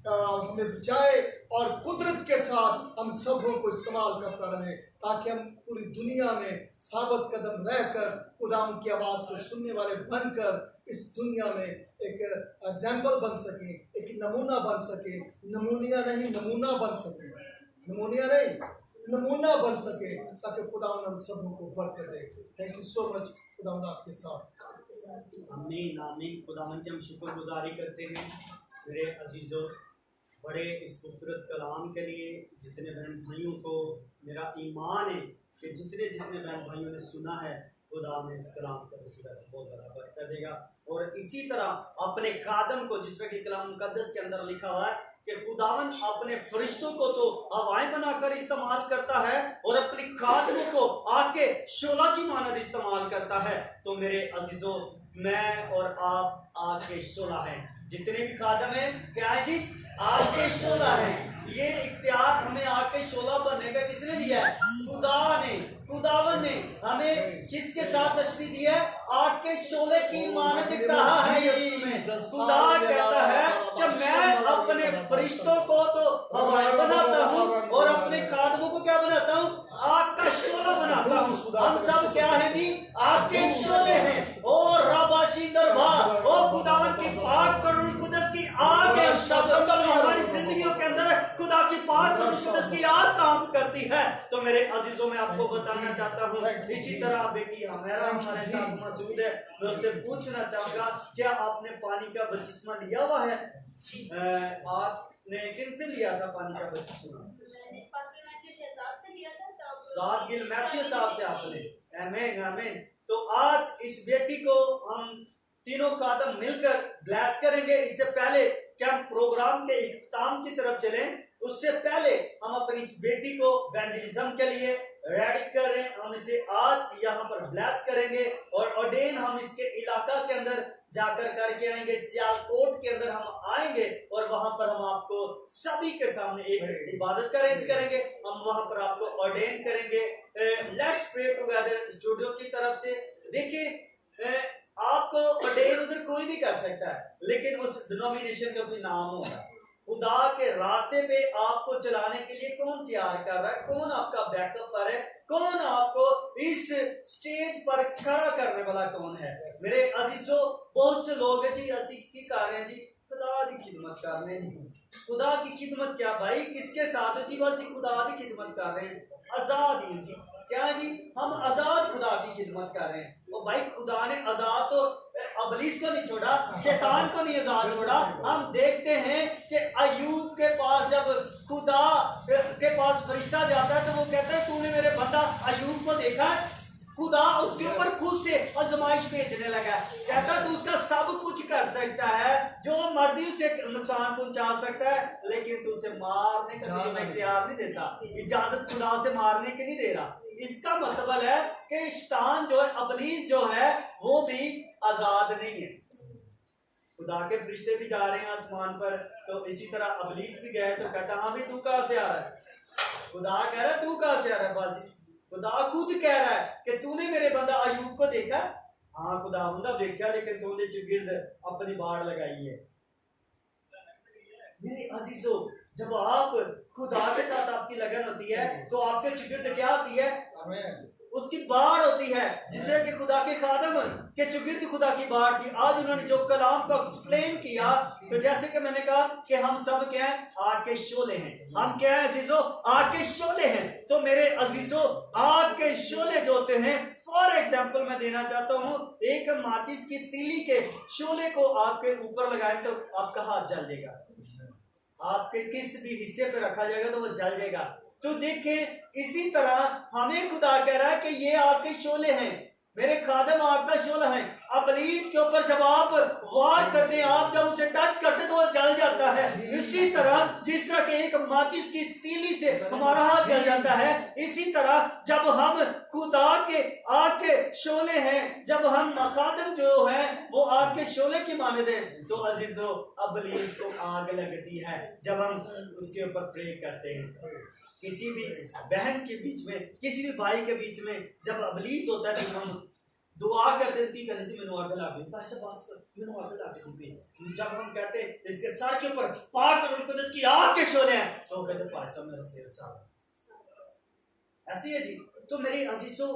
हमें बचाए और कुदरत के साथ हम सबों को इस्तेमाल करता रहे, ताकि हम पूरी दुनिया में साबित कदम रहकर खुदावन की आवाज़ को सुनने वाले बनकर इस दुनिया में एक एग्जाम्पल बन सके, एक नमूना बन सके, नमूनिया नहीं नमूना बन सके, नमूनिया नहीं नमूना बन सके, ताकि खुदावन हम सबों को बरकत दे। Thank you so much. खुदावन आपके साथ। आमीन आमीन। खुदावन की हम शुक्रगुजारी करते हैं मेरे अजीज़ों, बड़े इस खूबसूरत कलाम के लिए। जितने बहन भाइयों को मेरा ईमान है कि जितने बहन भाइयों ने सुना है, खुदा ने इस कलाम के वसीला से बहुत ज़्यादा बरकत देगा। और इसी तरह अपने खादम को, जिसमें कि कलाम मुकद्दस के अंदर लिखा हुआ है कि खुदावन अपने फरिश्तों को तो हवाएं बनाकर इस्तेमाल करता है और अपने खादमों को आके शोला की मानद इस्तेमाल करता है। तो मेरे अजीजों, मैं और आप आग के शोला हैं। जितने भी खादम हैं, क्या है जी? आग के शोला हैं। ये इख्तियार हमें आग के शोला बनने का किसने दिया है? खुदा ने, खुदावन ने हमें किसके साथ तशबीह दी है? आग के शोले की मानद कहा है यीशु में। खुदा कहता है कि मैं अपने फरिश्तों को तो हवाएं बनाता हूँ और अपने खादमों को क्या बनाता हूँ? आग का शोला बनाता हूँ। हम सब क्या है जी? आग के शोले हैं। और राबाशी दरबा, ओ खुदावन की पाक करुण कुदस की आग है। हमारी जिंदगियों के अंदर खुदा की पाक करुण कुदस की आग काम करती है। तो मेरे अजीजों, मैं आपको बताना चाहता हूँ, इसी तरह बेटी हमेरा हमारे साथ मौजूद है। मैं उससे पूछना चाहूंगा, क्या आपने पानी का बपतिस्मा लिया हुआ है? आपने किन से लिया था पानी का बपतिस्मा? गिल मैथ्यू साहब से आपने। आमीन आमीन। तो आज इस बेटी को हम तीनों खादम मिलकर ब्लेस करेंगे। इससे पहले कि हम प्रोग्राम के इख्तिताम की तरफ चलें, उससे पहले हम अपनी इस बेटी को इवेंजलिज्म के लिए रेडी कर रहे हैं। हम इसे आज यहाँ पर ब्लेस करेंगे और ऑर्डेन हम इसके इलाका के अंदर जाकर करके आएंगे। सियालकोट के अंदर हम आएंगे और वहां पर हम आपको सभी के सामने एक इबादत का अरेंज करेंगे। हम वहां पर आपको ऑर्डेन करेंगे। लेट्स प्रे टुगेदर स्टूडियो की तरफ से। देखिए, आपको ऑर्डेन उधर कोई भी कर सकता है, लेकिन उस डिनोमिनेशन का कोई नाम होगा। खुदा के रास्ते पे आपको चलाने के लिए कौन तैयार कर रहा है? कौन आपका बैकअप पर है? कौन आपको इस स्टेज पर खड़ा करने वाला कौन है? मेरे अजीजों, बहुत से लोग हैं जी, असी की कर रहे हैं जी, खुदा की खिदमत कर रहे हैं जी। खुदा की खिदमत क्या भाई? किसके साथ है जी? बस जी खुदा की खिदमत कर रहे हैं। आजाद ही जी, क्या जी? हम आजाद खुदा की खिदमत कर रहे हैं। और भाई खुदा ने आजाद तो अबलीस को नहीं छोड़ा, शैतान को नहीं आजाद छोड़ा। हम देखते हैं कि अय्यूब के पास जब खुदा के पास फरिश्ता जाता है तो वो कहता है, तूने मेरे बंदा अय्यूब को देखा? खुदा उसके ऊपर खुद से आजमाइश भेजने लगा। कहता तू उसका सब कुछ कर सकता है, जो मर्जी उसे नुकसान पहुंचा सकता है, लेकिन तू उसे मारने का इख्तियार नहीं देता। इजाजत खुदा उसे मारने की नहीं दे रहा। इसका मतलब है कि शैतान जो है, अबलीस जो है, वो भी आजाद नहीं है। खुदा के फरिश्ते भी जा रहे हैं आसमान पर, तो इसी तरह अबलीस भी गए तो कहता हाँ भी तू कहाँ से आ रहा है? खुदा कह रहा है तू कहाँ से आ रहा है? बाजी खुदा खुद कह रहा है कि तूने मेरे बंदा अय्यूब को देखा? हाँ खुदा बंदा देखा, लेकिन तूने चुगिर्द अपनी बाढ़ लगाई है। मेरे अजीजों, जब आप खुदा के साथ आपकी लगन होती है तो आपके चुगिर्द क्या होती है? उसकी बाढ़ होती है, जिससे कि खुदा के खादम के चुगिर्द खुदा की बाढ़ थी। आज उन्होंने जो कलाम को एक्सप्लेन किया, तो जैसे कि मैंने कहा कि हम सब क्या हैं? आग के शोले हैं। हम क्या हैं अजीजों? आग के शोले हैं। तो मेरे अजीजों, आग के शोले जो होते हैं, फॉर एग्जाम्पल मैं देना चाहता हूँ, एक माचिस की तीली के शोले को आपके ऊपर लगाए तो आपका हाथ जल जाएगा। आपके किस भी हिस्से पे रखा जाएगा तो वो जल जाएगा। तो देखें, इसी तरह हमें खुदा कह रहा है कि ये आग के शोले हैं, मेरे खादम आग का शोला है। अबलीस के ऊपर जब आप वार करते हैं, आप जब उसे टच करते हैं तो वो जल जाता है। इसी तरह जिस तरह के एक माचिस की तीली से हमारा हाथ जल जाता है, इसी तरह जब हम खुदा के आग के शोले हैं, जब हम मकादम जो है वो आग के शोले की मानद है, तो अजीजों अबलीस को आग लगती है जब हम उसके ऊपर प्रे करते हैं। किसी भी बहन के बीच में, किसी भी भाई के बीच में जब अबलीस होता है तो हम दुआ करते हैं कि कहते मैंने आग ला दी, ऐसे बात कर मैंने आग ला दी। जब हम कहते हैं इसके सर के ऊपर पाक और इसकी आग के शोले हैं, तो कहते भाई साहब मेरा सिर साफ। ऐसी है जी। तो मेरे अजीजों,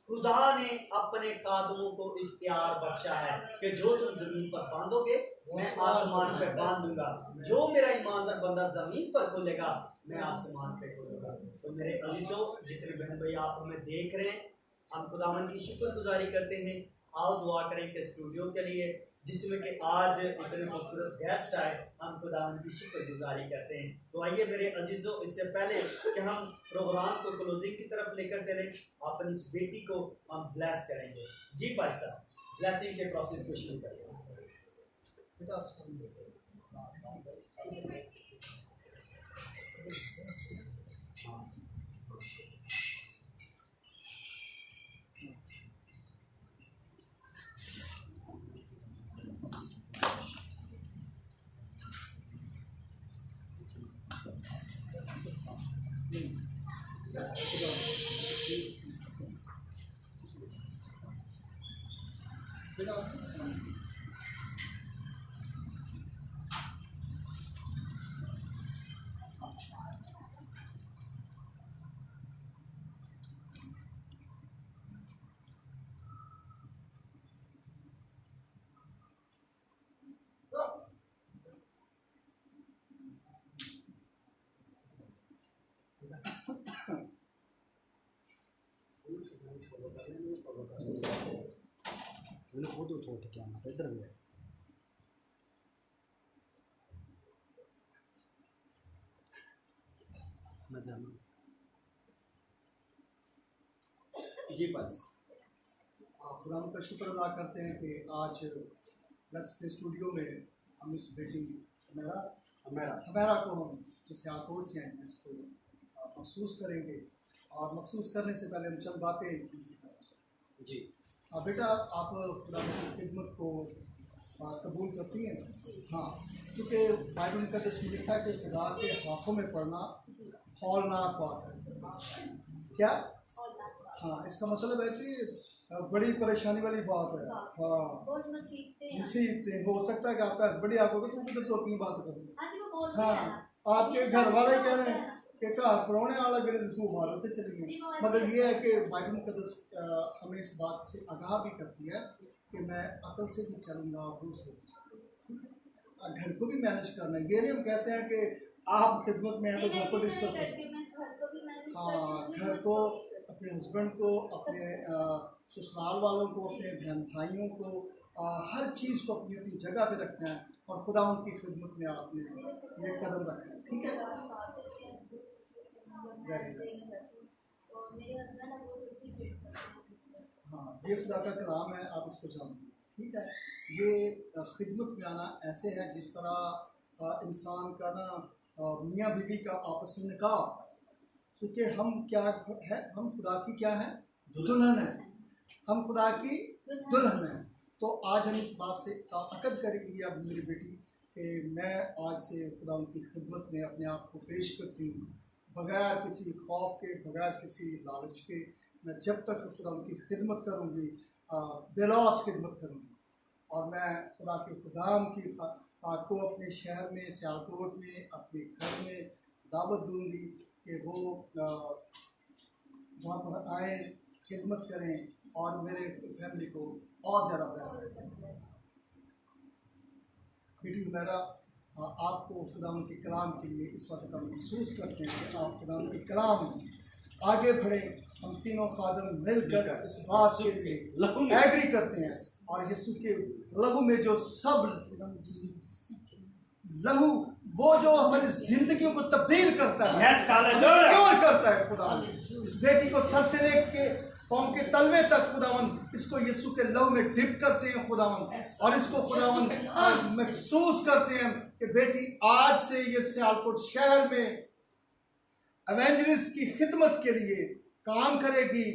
खुदा ने अपने कादमों को इख्तियार बख्शा है कि जो तुम जमीन पर बांधोगे मैं आसमान पे बांध दूंगा, जो मेरा ईमानदार बंदा जमीन पर खोलेगा मैं आसमान पे खोलूंगा। तो मेरे अजीजों, जितने बहन भाई आप हमें देख रहे हैं, हम खुदावन की शुक्रगुजारी करते हैं। आओ दुआ करें कि स्टूडियो के लिए जिसमें कि आज इतने खूबसूरत गेस्ट आए, हम खुदावन की शुक्रगुजारी करते हैं। तो आइए मेरे अजीजों, इससे पहले कि हम प्रोग्राम को क्लोजिंग की तरफ लेकर चलें, अपनी इस बेटी को हम ब्लेस करेंगे। जी भाई साहब, ब्लेसिंग के प्रोसेस को शुरू करें। इधर भी है। जी बस खुदा का शुक्र अदा करते हैं कि आज लेट्स प्ले स्टूडियो में हम इस बेटी हमेरा को हम जो सियासत से हैं इसको महसूस करेंगे, और महसूस करने से पहले हम चंद बातें जी। बेटा, आप खुदा की खिदमत को कबूल करती हैं? हाँ, क्योंकि बाइबल मुक़द्दस में लिखा है कि खुदा के हाथों में पड़ना हौलनाक बात है। क्या? हाँ, इसका मतलब है कि बड़ी परेशानी वाली बात है। हाँ, मुसीबतें हो सकता है कि आपका बड़ी आप होगा तो दो तीन बात करूँ। हाँ, आपके घर वाले कह रहे हैं कि पुराने वाला गिरे तू भारत चली गई, मगर ये है कि बाइबल मुक़द्दस हमें इस बात से आगाह भी करती है कि मैं अकल से भी चलूँगा और रूह से भी चलूँगा। घर को भी मैनेज करना है। ये नहीं हम कहते हैं कि आप खिदमत में हैं तो घर को डिस्टर्ब करें। हाँ, घर को, अपने हस्बैंड को, अपने ससुराल वालों को, अपने बहन भाइयों को, हर चीज़ को अपनी अपनी जगह पे रखना है और खुदा उनकी खिदमत में आपने ये कदम रखना है। ठीक है? हाँ, ये खुदा का कलाम है, आप इसको जानते हैं। ठीक है? ये खिदमत में आना ऐसे है जिस तरह इंसान का ना मियाँ बीवी का आपस में निकाह, क्योंकि हम क्या है, हम खुदा की क्या है? दुल्हन है। हम खुदा की दुल्हन है। तो आज हम इस बात से अकद करेंगे अब मेरी बेटी कि मैं आज से खुदा उनकी खिदमत में अपने आप को पेश करती हूँ, बगैर किसी खौफ के, बगैर किसी लालच के। मैं जब तक खुदा उनकी खिदमत करूँगी, बेलौस खिदमत करूँगी, और मैं खुदा के खुदाम की को अपने शहर में, सियालकोट में, अपने घर में दावत दूँगी कि वो वहाँ पर आए, खिदमत करें और मेरे फैमिली को और ज़्यादा ब्लेस करें। बेटी मेरा, आपको खुदा के कलाम के लिए इस वक्त हम महसूस करते हैं कि आप खुदा के कलाम आगे बढ़ें। हम तीनों खादम मिलकर इस बात के लिए एग्री करते हैं, और यीशु के लहू में जो सब लहू, वो जो हमारी जिंदगियों को तब्दील करता है, क्यों करता है खुदा। इस बेटी को सर से लेके पाँव के तलवे तक खुदावन इसको यीशु के लहू में डिप करते हैं खुदावन, और इसको खुदावन महसूस करते हैं कि बेटी आज से ये सियालकोट शहर में एवेंजलिस्ट की खिदमत के लिए काम करेगी,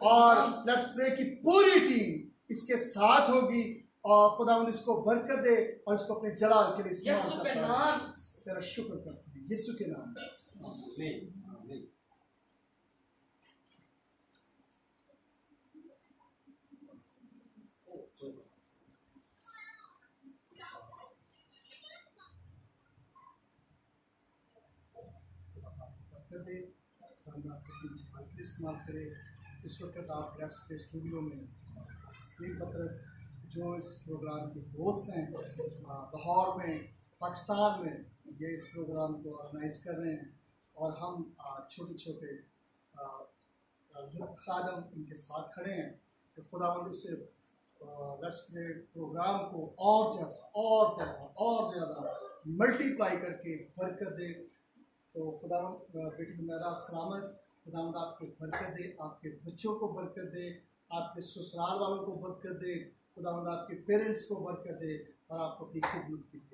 और लेट्स प्रे की पूरी टीम इसके साथ होगी, और खुदावन इसको बरकत दे और इसको अपने जलाल के लिए इस्तेमाल करता है। तेरा शुक्र करते हैं यीशु के नाम में, आमीन। इस्तेमाल करें। इस वक्त आप लेट्स प्रे स्टूडियो में सलीम पतरस जो इस प्रोग्राम के होस्ट हैं लाहौर में पाकिस्तान में, ये इस प्रोग्राम को ऑर्गेनाइज कर रहे हैं, और हम छोटे छोटे खादम इनके साथ खड़े हैं कि खुदावंद इस लेट्स प्रे प्रोग्राम को और ज़्यादा मल्टीप्लाई करके बरकत दे। तो खुदावंद बेटी मेरा सलामत, खुदावंद आपको बरकत दे, आपके बच्चों को बरकत दे, आपके ससुराल वालों को बरकत दे, खुदावंद आपके पेरेंट्स को बरकत दे, और आपको अपनी खिदमत के लिए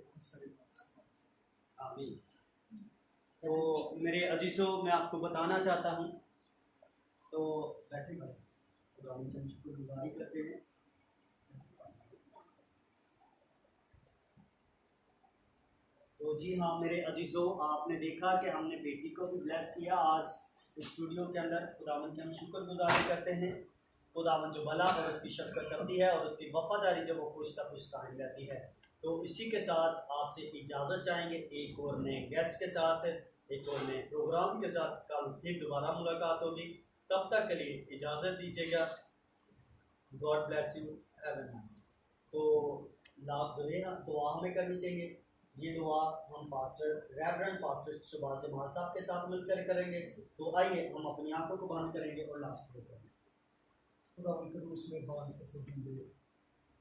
आमीन। तो मेरे अजीज़ों, मैं आपको बताना चाहता हूँ, तो बैठे बस खुदावंद की शुक्रगुजारी करते हैं। तो जी हाँ मेरे अजीज़ों, आपने देखा कि हमने बेटी को भी ब्लेस किया आज स्टूडियो के अंदर। खुदावंद की हम शुक्रगुजारी करते हैं। खुदावंद जो भला और उसकी शफ़क़त करती है, और उसकी वफ़ादारी जब वो कुछ तक कुछ कायम रहती है। तो इसी के साथ आपसे इजाज़त चाहेंगे, एक और नए गेस्ट के साथ, एक और नए प्रोग्राम के साथ कल फिर दोबारा मुलाकात होगी। तब तक के लिए इजाज़त दीजिएगा। God bless you, have a nice day. तो लास्ट दुआ हमें करनी चाहिए। ये दुआ हम रेवरेंड पास्टर शहबाज जमाल साहब के साथ मिलकर करेंगे। तो आइए हम अपनी आंखों को बंद करेंगे और लास्ट को करेंगे। खुदावंद के रूस में बान सच्चे ज़िंदगी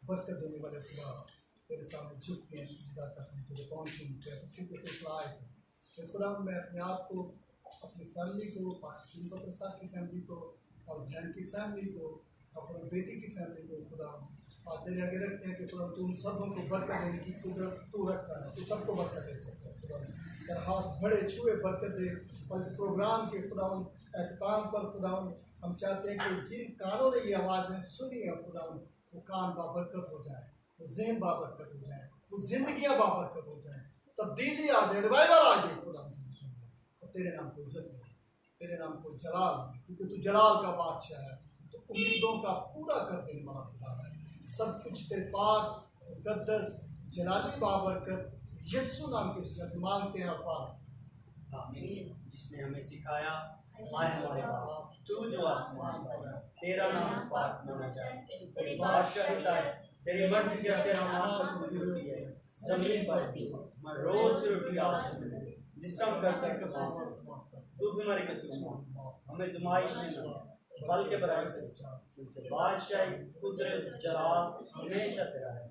बरकत देने वाले खुदा, तेरे सामने झुकते हैं, सजदा करते हैं, तेरे पाँव चूमते हैं, क्योंकि कुछ लायक है। तो खुदा मैं अपने आप को, अपनी फैमिली को, पास्टर सलीम पतरस साहब की फैमिली को, और बहन की फैमिली को, अपनी बेटी की फैमिली को खुदा आप तेरे आगे रखते हैं कि खुदा तुम सबों को बरकत देने की कुदरत तू रखता है, तू सबको बरकत दे सकता है। खुदा तेरा हाथ बड़े छुए बरकत दे, और इस प्रोग्राम के खुदा एहतमाम पर खुदा हम चाहते हैं कि जिन कानों ने ये आवाज़ें सुनी है खुदा वो कान बाबरकत हो जाए, वो जहन बाबरकत हो जाए, वो जिंदगियाँ बाबरकत हो जाए, तब्दीली आ जाए, रिवाइवल आ जाए खुदा। और तेरे नाम को इज्जत दे, तेरे नाम को जलाल, क्योंकि तू जलाल का बादशाह है, तो उम्मीदों का पूरा कर देने वाला खुदा है। सब कुछ तेरे पाक मुकद्दस जलाली बाबरकत यीशु नाम के वसीले से मांगते हैं पाक, आमीन। जिसने हमें सिखाया, आए हमारे बाप तू जो आसमान पर है, तेरा नाम पाक होना चाहिए, तेरी बादशाही है, तेरी मर्जी जैसे आसमान पर पूरी होती है जमीन पर भी। मैं रोज की रोटी आज मिले, जिस तरह करते हैं तू भी हमारे कसूर हमें ज़माइश में न बल्कि बराबर से क्योंकि बादशाही कुदरत जलाल हमेशा तेरा है।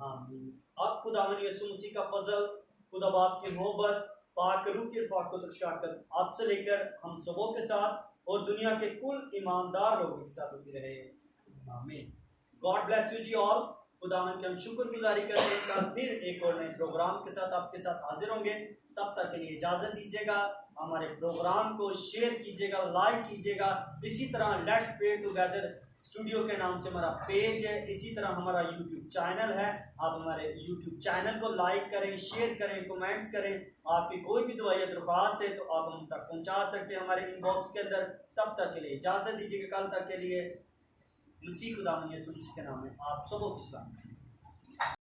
आमीन। अब खुदावंद यीशु मसीह का फजल, खुदा बाप की मोहब्बत, पाक रूह की रफ़ाक़त और शफ़क़त आपसे लेकर हम सबों के साथ और दुनिया के कुल ईमानदार लोगों के साथ होती रहे। आमीन। गॉड ब्लेस यू जी ऑल। खुदावंद की हम शुक्रगुजारी करते हैं। कल फिर एक और नए प्रोग्राम के साथ आपके साथ हाजिर होंगे। तब तक के लिए इजाज़त दीजिएगा। हमारे प्रोग्राम को शेयर कीजिएगा, लाइक कीजिएगा। इसी तरह लेट्स प्रे टुगेदर स्टूडियो के नाम से हमारा पेज है, इसी तरह हमारा यूट्यूब चैनल है। आप हमारे यूट्यूब चैनल को लाइक करें, शेयर करें, कमेंट्स करें। आपकी कोई भी दुआ या दरख्वास्त है तो आप हम तक पहुंचा सकते हैं हमारे इनबॉक्स के अंदर। तब तक के लिए इजाज़त दीजिएगा। कल तक के लिए मसीह खुदा यीशु मसीह के नाम में आप सबों की सलाम।